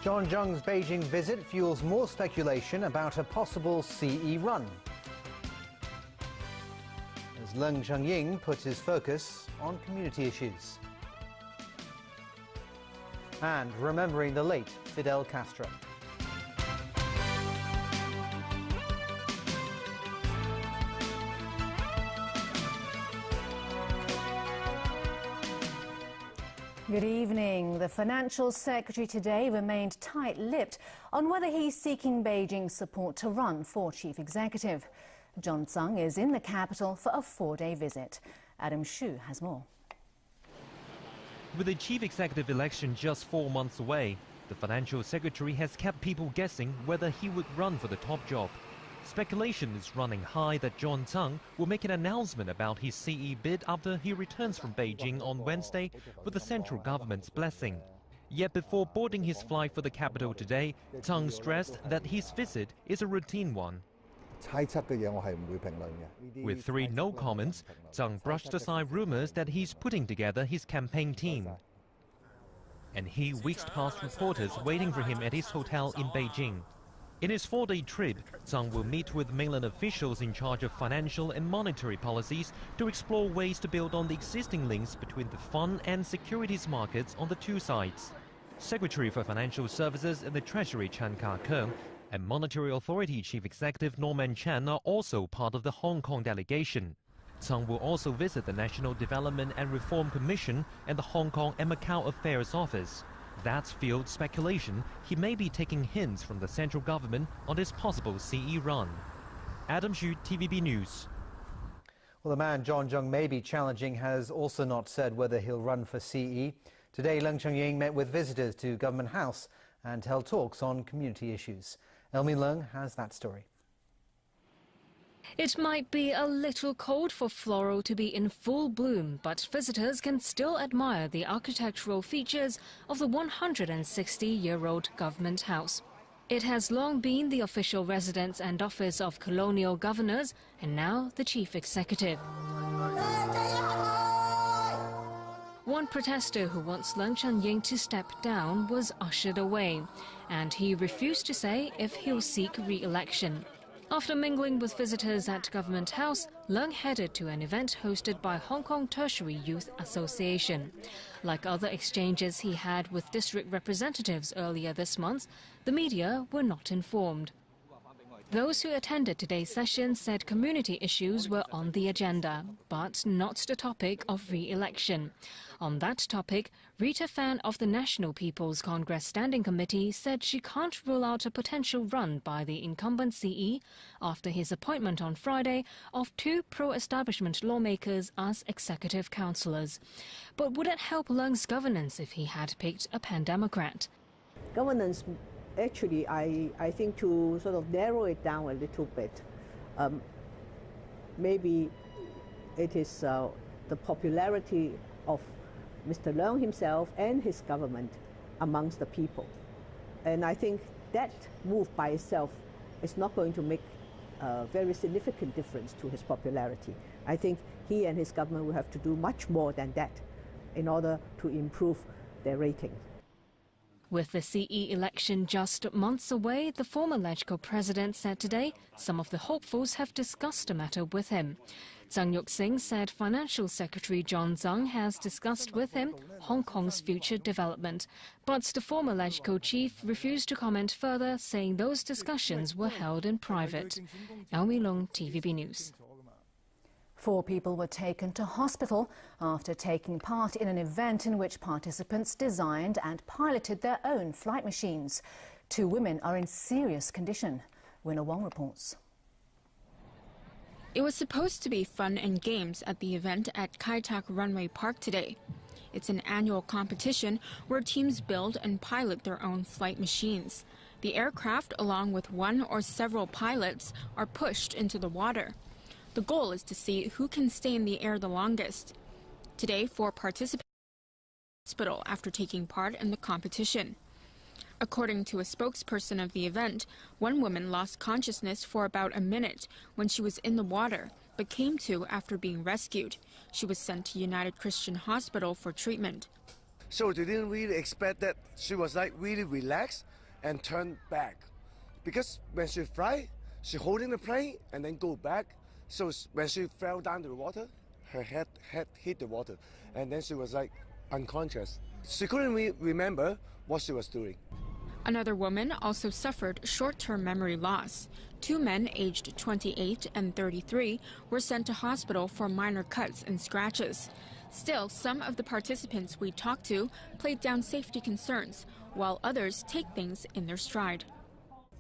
John Zheng's Beijing visit fuels more speculation about a possible CE run, as Leung Cheng-ying puts his focus on community issues. And remembering the late Fidel Castro. Good evening. The Financial Secretary today remained tight-lipped on whether he's seeking Beijing's support to run for Chief Executive. John Tsang is in the capital for a 4-day visit. Adam Shu has more. With the Chief Executive election just 4 months away, the Financial Secretary has kept people guessing whether he would run for the top job. Speculation is running high that John Tsang will make an announcement about his CE bid after he returns from Beijing on Wednesday with the central government's blessing. Yet before boarding his flight for the capital today, Tsang stressed that his visit is a routine one. With 3 no comments, Tsang brushed aside rumors that he's putting together his campaign team. And he whisked past reporters waiting for him at his hotel in Beijing. In his 4-day trip, Tsang will meet with mainland officials in charge of financial and monetary policies to explore ways to build on the existing links between the fund and securities markets on the two sides. Secretary for Financial Services in the Treasury Chan Ka-keung and Monetary Authority Chief Executive Norman Chan are also part of the Hong Kong delegation. Tsang will also visit the National Development and Reform Commission and the Hong Kong and Macau Affairs Office. That's fueled speculation he may be taking hints from the central government on his possible CE run. Adam Xu, TVB News. Well, the man John Zheng may be challenging has also not said whether he'll run for CE. Today, Leung Cheng-ying met with visitors to Government House and held talks on community issues. Elmin Leung has that story. It might be a little cold for floral to be in full bloom, but visitors can still admire the architectural features of the 160-year-old Government House. It has long been the official residence and office of colonial governors, and now the Chief Executive. One protester who wants Leung Cheng-ying to step down was ushered away, and he refused to say if he'll seek re-election. After mingling with visitors at Government House, Leung headed to an event hosted by Hong Kong Tertiary Youth Association. Like other exchanges he had with district representatives earlier this month, the media were not informed. Those who attended today's session said community issues were on the agenda, but not the topic of re-election. On that topic, Rita Fan of the National People's Congress Standing Committee said she can't rule out a potential run by the incumbent CE after his appointment on Friday of 2 pro-establishment lawmakers as executive councillors. But would it help Leung's governance if he had picked a pan-Democrat? Governance, actually, I think to sort of narrow it down a little bit, maybe it is the popularity of Mr. Leung himself and his government amongst the people. And I think that move by itself is not going to make a very significant difference to his popularity. I think he and his government will have to do much more than that in order to improve their rating. With the CE election just months away, the former LegCo president said today some of the hopefuls have discussed the matter with him. Zhang Yuxing said Financial Secretary John Tsang has discussed with him Hong Kong's future development. But the former LegCo chief refused to comment further, saying those discussions were held in private. Yao Mi-long, TVB News. 4 people were taken to hospital after taking part in an event in which participants designed and piloted their own flight machines. 2 women are in serious condition. Winner Wong reports. It was supposed to be fun and games at the event at Kai Tak Runway Park today. It's an annual competition where teams build and pilot their own flight machines. The aircraft, along with 1 or several pilots, are pushed into the water. The goal is to see who can stay in the air the longest. Today, 4 participants were in hospital after taking part in the competition. According to a spokesperson of the event, 1 woman lost consciousness for about a minute when she was in the water, but came to after being rescued. She was sent to United Christian Hospital for treatment. So they didn't really expect that she was like really relaxed and turned back. Because when she fly, she holding the plane and then go back. So when she fell down to the water, her head hit the water. And then she was like unconscious. She couldn't remember what she was doing. Another woman also suffered short-term memory loss. 2 men aged 28 and 33 were sent to hospital for minor cuts and scratches. Still, some of the participants we talked to played down safety concerns, while others take things in their stride.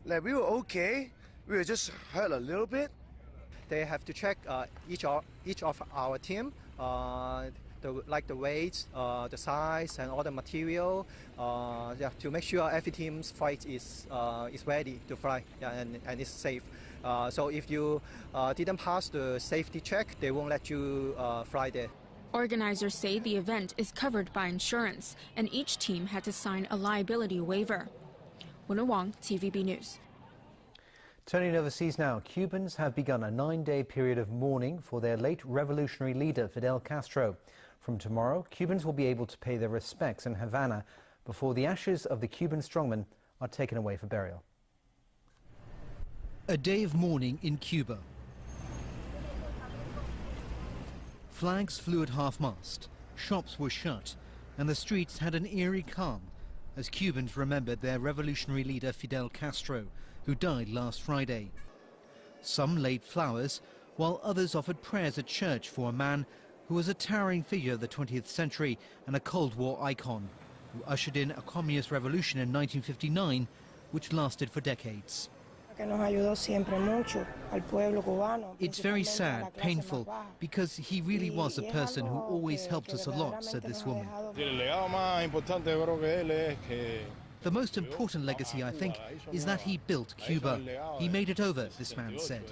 Like we were okay, we were just hurt a little bit. They have to check each of our team, like the weights, the size, and all the material, to make sure every team's flight is ready to fly, and is safe. So if you didn't pass the safety check, they won't let you fly there. Organizers say the event is covered by insurance, and each team had to sign a liability waiver. Wen Wang, TVB News. Turning overseas now, Cubans have begun a 9-day period of mourning for their late revolutionary leader, Fidel Castro. From tomorrow, Cubans will be able to pay their respects in Havana before the ashes of the Cuban strongman are taken away for burial. A day of mourning in Cuba. Flags flew at half-mast, shops were shut, and the streets had an eerie calm as Cubans remembered their revolutionary leader Fidel Castro, who died last Friday. Some laid flowers, while others offered prayers at church for a man who was a towering figure of the 20th century and a Cold War icon, who ushered in a communist revolution in 1959, which lasted for decades. It's very sad, painful, because he really was a person who always helped us a lot, said this woman. The most important legacy, I think, is that he built Cuba. He made it over, this man said.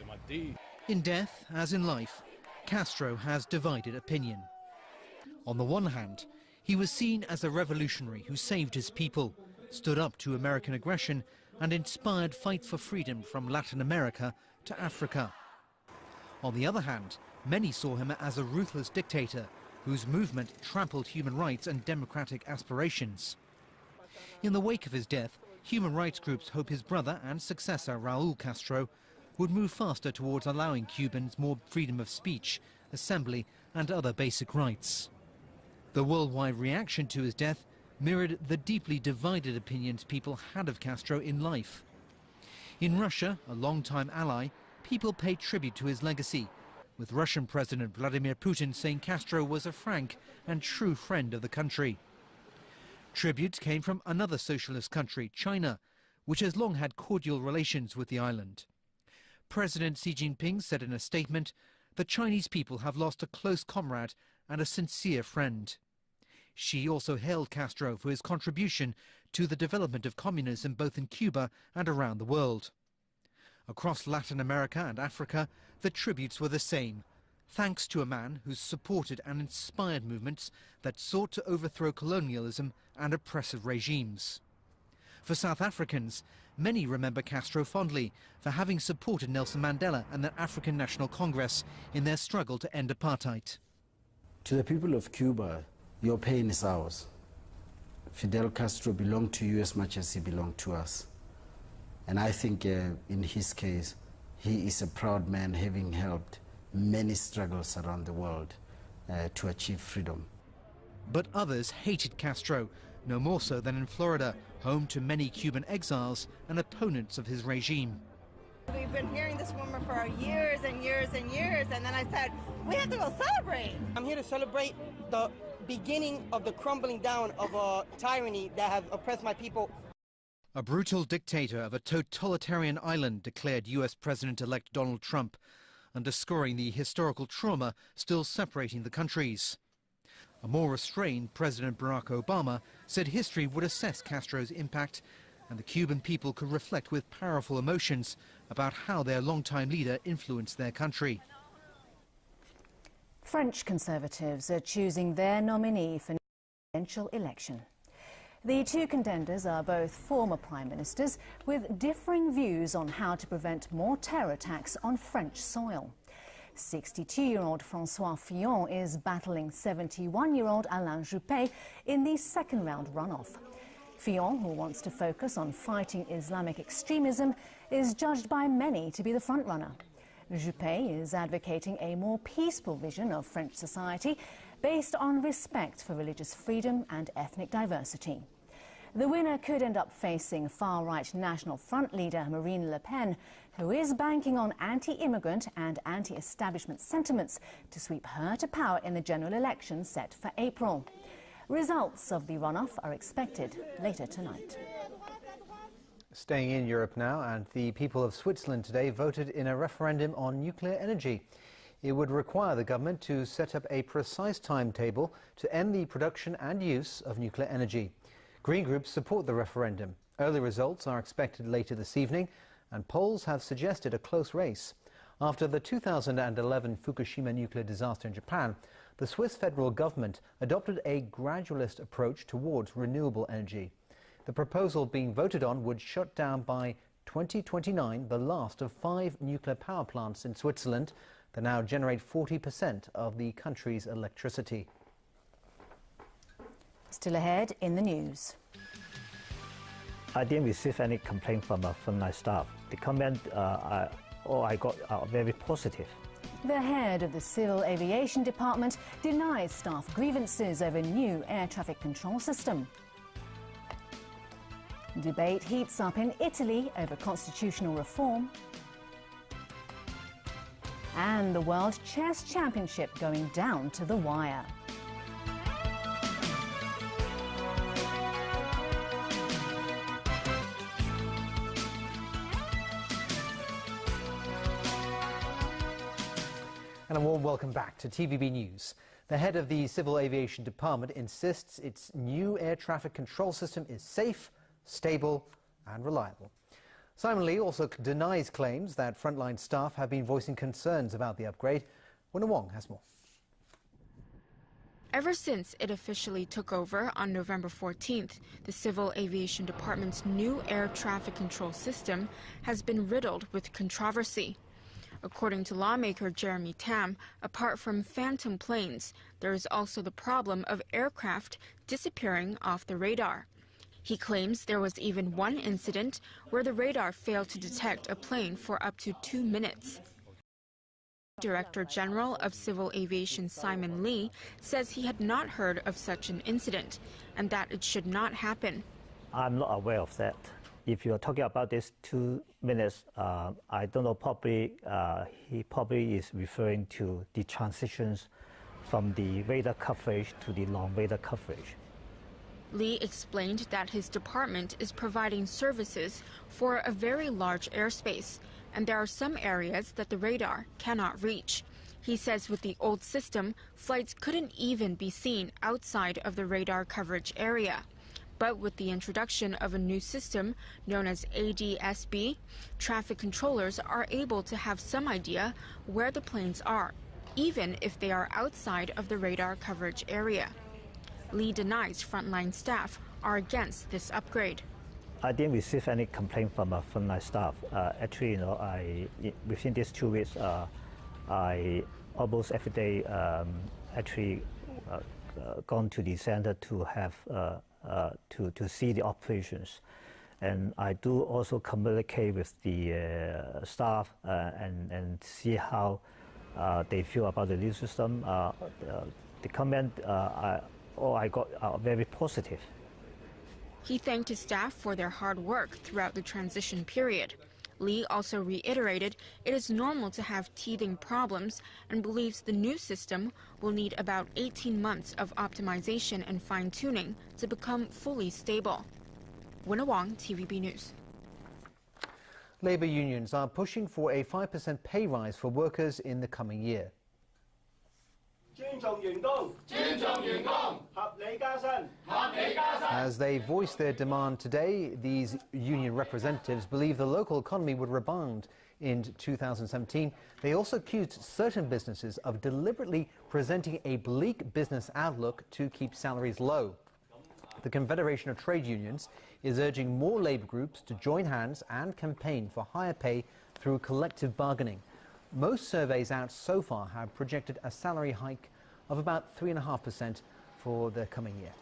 In death, as in life, Castro has divided opinion. On the one hand, he was seen as a revolutionary who saved his people, stood up to American aggression, and inspired fight for freedom from Latin America to Africa. On the other hand, many saw him as a ruthless dictator whose movement trampled human rights and democratic aspirations. In the wake of his death, human rights groups hope his brother and successor, Raul Castro, would move faster towards allowing Cubans more freedom of speech, assembly, and other basic rights. The worldwide reaction to his death mirrored the deeply divided opinions people had of Castro in life. In Russia, a longtime ally, people paid tribute to his legacy, with Russian President Vladimir Putin saying Castro was a frank and true friend of the country. Tributes came from another socialist country, China, which has long had cordial relations with the island. President Xi Jinping said in a statement, "The Chinese people have lost a close comrade and a sincere friend." Xi also hailed Castro for his contribution to the development of communism both in Cuba and around the world. Across Latin America and Africa, the tributes were the same, thanks to a man who supported and inspired movements that sought to overthrow colonialism and oppressive regimes. For South Africans, many remember Castro fondly for having supported Nelson Mandela and the African National Congress in their struggle to end apartheid. To the people of Cuba, your pain is ours. Fidel Castro belonged to you as much as he belonged to us. And I think in his case, he is a proud man, having helped many struggles around the world to achieve freedom. But others hated Castro, no more so than in Florida, home to many Cuban exiles and opponents of his regime. We've been hearing this rumor for years and years and years, and then I said, we have to go celebrate. I'm here to celebrate the beginning of the crumbling down of a tyranny that has oppressed my people. A brutal dictator of a totalitarian island, declared US President-elect Donald Trump, underscoring the historical trauma still separating the countries. A more restrained President Barack Obama said history would assess Castro's impact and the Cuban people could reflect with powerful emotions about how their longtime leader influenced their country. French Conservatives are choosing their nominee for the presidential election. The two contenders are both former prime ministers with differing views on how to prevent more terror attacks on French soil. 62-year-old François Fillon is battling 71-year-old Alain Juppé in the second-round runoff. Fillon, who wants to focus on fighting Islamic extremism, is judged by many to be the frontrunner. Juppé is advocating a more peaceful vision of French society based on respect for religious freedom and ethnic diversity. The winner could end up facing far-right National Front leader Marine Le Pen, who is banking on anti-immigrant and anti-establishment sentiments to sweep her to power in the general election set for April. Results of the runoff are expected later tonight. Staying in Europe now, and the people of Switzerland today voted in a referendum on nuclear energy. It would require the government to set up a precise timetable to end the production and use of nuclear energy. Green groups support the referendum. Early results are expected later this evening, and polls have suggested a close race. After the 2011 Fukushima nuclear disaster in Japan, the Swiss federal government adopted a gradualist approach towards renewable energy. The proposal being voted on would shut down by 2029 the last of 5 nuclear power plants in Switzerland that now generate 40% of the country's electricity. Still ahead in the news. I didn't receive any complaint from a frontline staff. The comment I got are very positive. The head of the Civil Aviation Department denies staff grievances over new air traffic control system. Debate heats up in Italy over constitutional reform. And the World Chess Championship going down to the wire. And a warm welcome back to TVB News. The head of the Civil Aviation Department insists its new air traffic control system is safe, stable and reliable. Simon Lee also denies claims that frontline staff have been voicing concerns about the upgrade. Winner Wong has more. Ever since it officially took over on November 14th, the Civil Aviation Department's new air traffic control system has been riddled with controversy. According to lawmaker Jeremy Tam, apart from phantom planes, there is also the problem of aircraft disappearing off the radar. He claims there was even one incident where the radar failed to detect a plane for up to 2 minutes. Director General of Civil Aviation Simon Lee says he had not heard of such an incident and that it should not happen. I'm not aware of that. If you're talking about this 2 minutes, I don't know, he probably is referring to the transitions from the radar coverage to the non-radar coverage. Lee explained that his department is providing services for a very large airspace, and there are some areas that the radar cannot reach. He says with the old system, flights couldn't even be seen outside of the radar coverage area. But with the introduction of a new system known as ADSB, traffic controllers are able to have some idea where the planes are, even if they are outside of the radar coverage area. Lee denies frontline staff are against this upgrade. I didn't receive any complaint from a frontline staff. Actually, within these 2 weeks, I almost every day gone to the center to have to see the operations, and I do also communicate with the staff and see how they feel about the new system. The comment I got are very positive. He thanked his staff for their hard work throughout the transition period. Lee also reiterated it is normal to have teething problems and believes the new system will need about 18 months of optimization and fine-tuning to become fully stable. Winner Wong, TVB News. Labour unions are pushing for a 5% pay rise for workers in the coming year. As they voice their demand today, these union representatives believe the local economy would rebound in 2017. They also accused certain businesses of deliberately presenting a bleak business outlook to keep salaries low. The Confederation of Trade Unions is urging more labour groups to join hands and campaign for higher pay through collective bargaining. Most surveys out so far have projected a salary hike of about 3.5% for the coming year.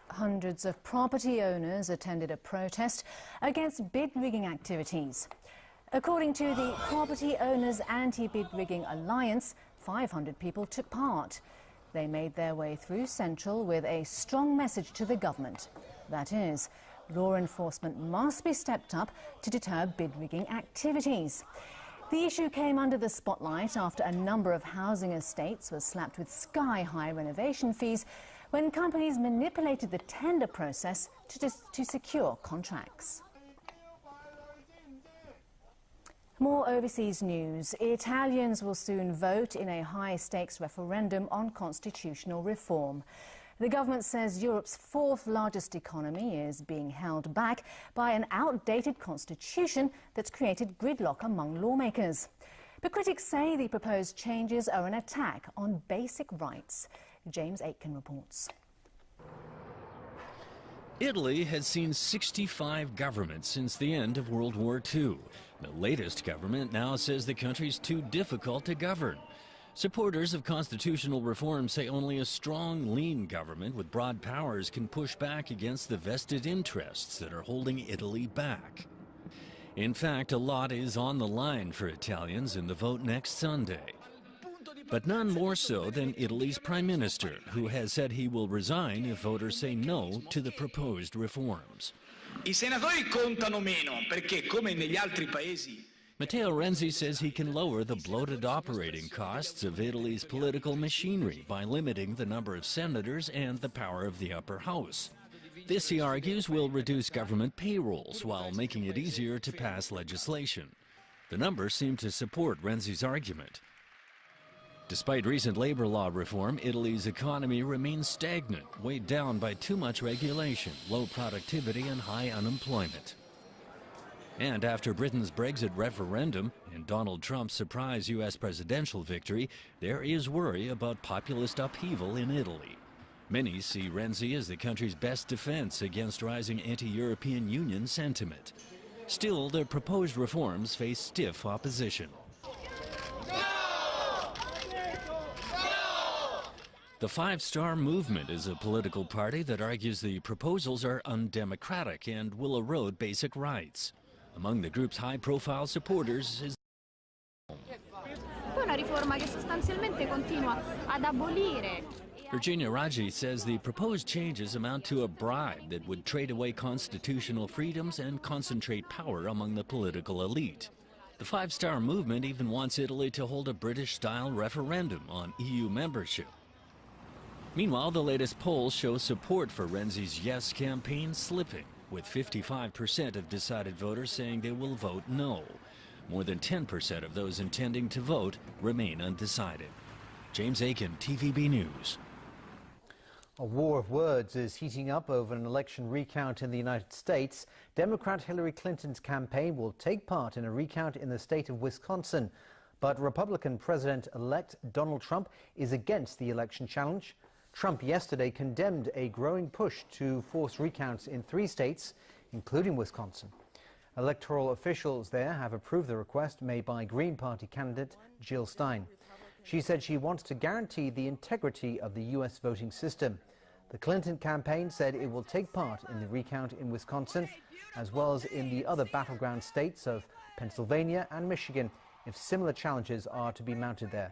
Hundreds of property owners attended a protest against bid rigging activities. According to the Property Owners Anti-Bid Rigging Alliance, 500 people took part. They made their way through Central with a strong message to the government. That is, law enforcement must be stepped up to deter bid rigging activities. The issue came under the spotlight after a number of housing estates were slapped with sky-high renovation fees when companies manipulated the tender process to secure contracts. More overseas news. Italians will soon vote in a high-stakes referendum on constitutional reform. The government says Europe's fourth largest economy is being held back by an outdated constitution that's created gridlock among lawmakers. But critics say the proposed changes are an attack on basic rights. James Aitken reports. Italy has seen 65 governments since the end of World War II. The latest government now says the country's too difficult to govern. Supporters of constitutional reform say only a strong, lean government with broad powers can push back against the vested interests that are holding Italy back. In fact, a lot is on the line for Italians in the vote next Sunday. But none more so than Italy's Prime Minister, who has said he will resign if voters say no to the proposed reforms. I senatori contano meno perché, come negli altri paesi, Matteo Renzi says he can lower the bloated operating costs of Italy's political machinery by limiting the number of senators and the power of the upper house. This, he argues, will reduce government payrolls while making it easier to pass legislation. The numbers seem to support Renzi's argument. Despite recent labor law reform, Italy's economy remains stagnant, weighed down by too much regulation, low productivity, and high unemployment. And after Britain's Brexit referendum and Donald Trump's surprise U.S. presidential victory, there is worry about populist upheaval in Italy. Many see Renzi as the country's best defense against rising anti-European Union sentiment. Still, the proposed reforms face stiff opposition. The Five Star Movement is a political party that argues the proposals are undemocratic and will erode basic rights. Among the group's high-profile supporters is Virginia Raji says the proposed changes amount to a bribe that would trade away constitutional freedoms and concentrate power among the political elite. The Five Star Movement even wants Italy to hold a British-style referendum on EU membership. Meanwhile, the latest polls show support for Renzi's Yes campaign slipping, with 55% of decided voters saying they will vote no. More than 10% of those intending to vote remain undecided. James Aitken, TVB News. A war of words is heating up over an election recount in the United States. Democrat Hillary Clinton's campaign will take part in a recount in the state of Wisconsin. But Republican President-elect Donald Trump is against the election challenge. Trump yesterday condemned a growing push to force recounts in 3 states, including Wisconsin. Electoral officials there have approved the request made by Green Party candidate Jill Stein. She said she wants to guarantee the integrity of the U.S. voting system. The Clinton campaign said it will take part in the recount in Wisconsin, as well as in the other battleground states of Pennsylvania and Michigan, if similar challenges are to be mounted there.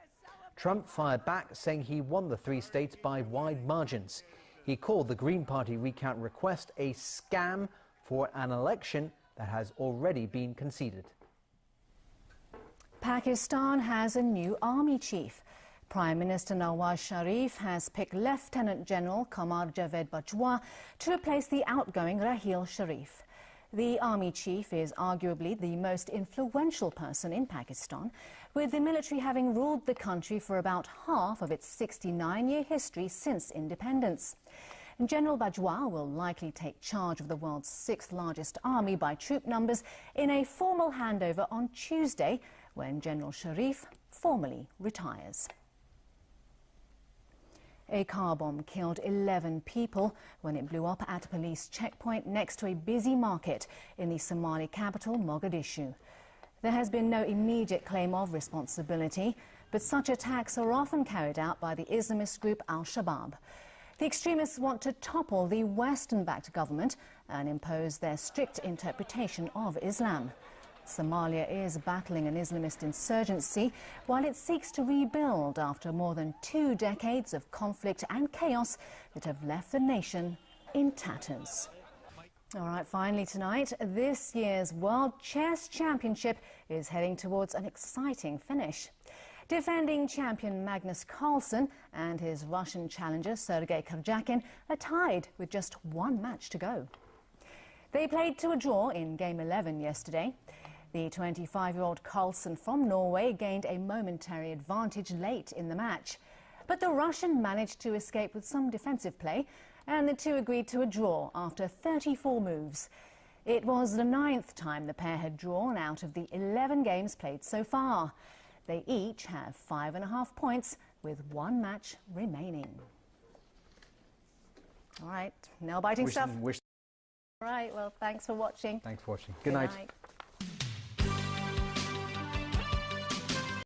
Trump fired back, saying he won the 3 states by wide margins. He called the Green Party recount request a scam for an election that has already been conceded. Pakistan has a new army chief. Prime Minister Nawaz Sharif has picked Lieutenant General Qamar Javed Bajwa to replace the outgoing Raheel Sharif. The army chief is arguably the most influential person in Pakistan, with the military having ruled the country for about half of its 69-year history since independence. General Bajwa will likely take charge of the world's 6th largest army by troop numbers in a formal handover on Tuesday, when General Sharif formally retires. A car bomb killed 11 people when it blew up at a police checkpoint next to a busy market in the Somali capital, Mogadishu. There has been no immediate claim of responsibility, but such attacks are often carried out by the Islamist group Al-Shabaab. The extremists want to topple the Western-backed government and impose their strict interpretation of Islam. Somalia is battling an Islamist insurgency while it seeks to rebuild after more than 2 decades of conflict and chaos that have left the nation in tatters. All right, finally tonight, this year's World Chess Championship is heading towards an exciting finish. Defending champion Magnus Carlsen and his Russian challenger Sergei Karjakin are tied with just 1 match to go. They played to a draw in Game 11 yesterday. The 25-year-old Carlsen from Norway gained a momentary advantage late in the match. But the Russian managed to escape with some defensive play, and the two agreed to a draw after 34 moves. It was the 9th time the pair had drawn out of the 11 games played so far. They each have 5.5 points, with 1 match remaining. All right, nail-biting stuff. All right, well, thanks for watching. Thanks for watching. Good night.